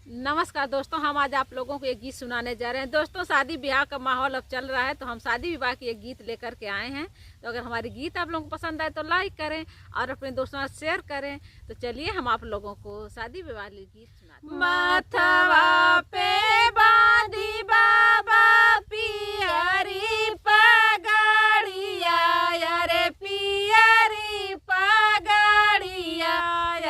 नमस्कार दोस्तों, हम आज आप लोगों को एक गीत सुनाने जा रहे हैं। दोस्तों, शादी ब्याह का माहौल अब चल रहा है तो हम शादी विवाह की एक गीत लेकर के आए हैं। तो अगर हमारी गीत आप लोगों को पसंद आए तो लाइक करें और अपने दोस्तों से शेयर करें। तो चलिए हम आप लोगों को शादी विवाह की गीत सुनाते हैं। माथवा पे बांधी बाबा पियरी पगड़िया, अरे पियरी पगड़िया,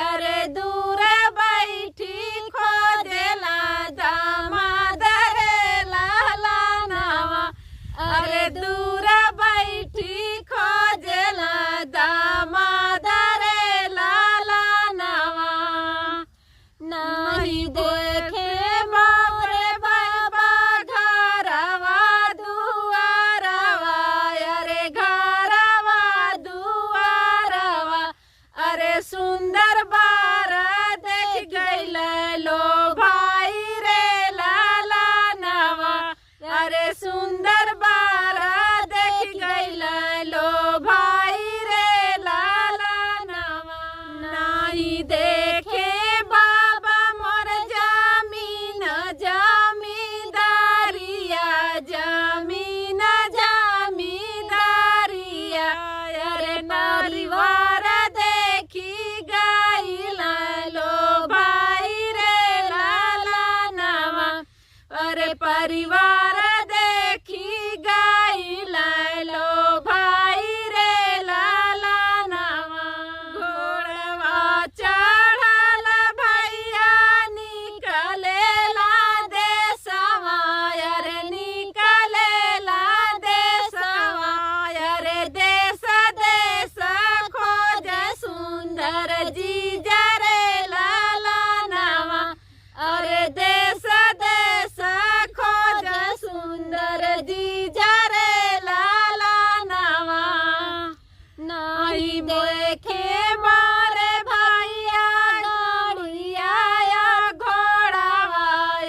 अरे दूर बैठी खोजेला दामाद रे लाला नावा, अरे दूर बैठी खोजेला दामाद रे लाला नावा। नहीं देखे मोरे बाबा घरवा दुआरवा, अरे घरवा दुआरवा, अरे सुंदर बार देख गइल लो भाई रे लाला नावा, अरे सुंदर बार देख गइल लो भाई रे लाला नावा। नहीं देखे बाबा मोर जमीन जमींदारिया, जमीन जमींदारिया, अरे परिवार देखी गइल लो भाई रे लाला नावा, अरे परिवार देखी गइल लो भाई रे लाला नावा। घोड़वा चढ़ल भैया निकलेला देशवा, अरे निकलेला देशवा, अरे देश देश खोज सुंदर जीजा रे लाला नावा, अरे देश देश खोज सुंदर जीजा रे लाला नावा। नहीं देखे मारे भैया गाड़िया या घोड़ावा,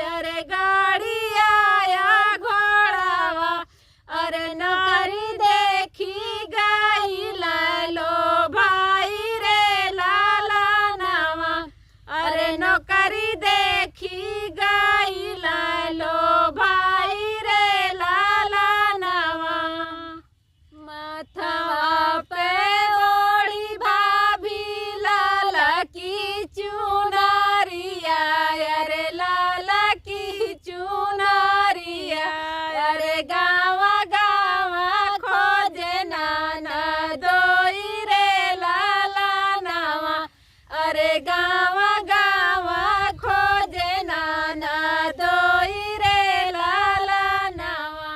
अरे गाड़िया या घोड़ावा, अरे नारी देखी गइल लो भाई रे लाला नावा, अरे नौकरी देखी गइल लो भाई रे लाला नावा। माथवा पे ओढ़ी भाभी लाल की चुनरिया, अरे लाल की चुनरिया, अरे गावा गावा खोजे नाना दोई रे लाला नावा, अरे गावा गावा खोजे नाना दोई रे लाला नावा।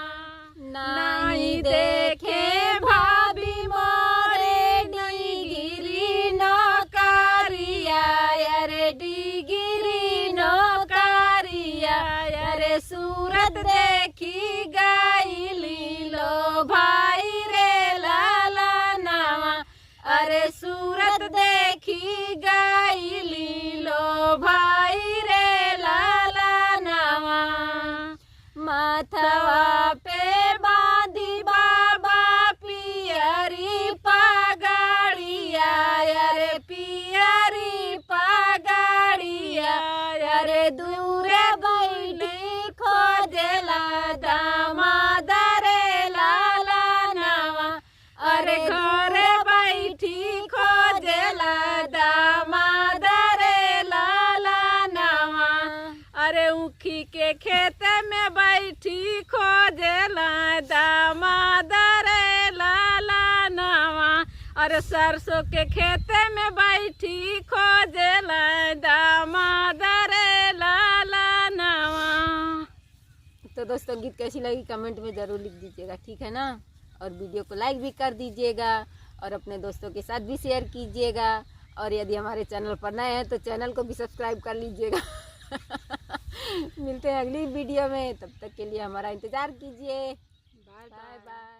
नहीं देखे भाभी मोरे डिगिरी नौकरिया, अरे डिगिरी नौकरिया, अरे सूरत देखी गइली लो भाई रे लाला नावा, अरे सूरत देखी गइली लो भाई रे लाला नावा। माथवा पे बांधी बाबा पियरी पगड़िया, अरे पियरी पगड़िया, अरे दूर बैठी खोजेला दामाद रे लाला नावा, अरे घर बैठी खोजेला दामाद रे लाला नावा, अरे ऊखी के खेत में बैठी खोजेला दामाद रे लाला नावा, अरे सरसों के खेत में बैठी खोजेला दामाद रे लाला नावा। तो दोस्तों, गीत कैसी लगी कमेंट में ज़रूर लिख दीजिएगा, ठीक है ना। और वीडियो को लाइक भी कर दीजिएगा और अपने दोस्तों के साथ भी शेयर कीजिएगा। और यदि हमारे चैनल पर नए हैं तो चैनल को भी सब्सक्राइब कर लीजिएगा। मिलते हैं अगली वीडियो में, तब तक के लिए हमारा इंतज़ार कीजिए। Bye by.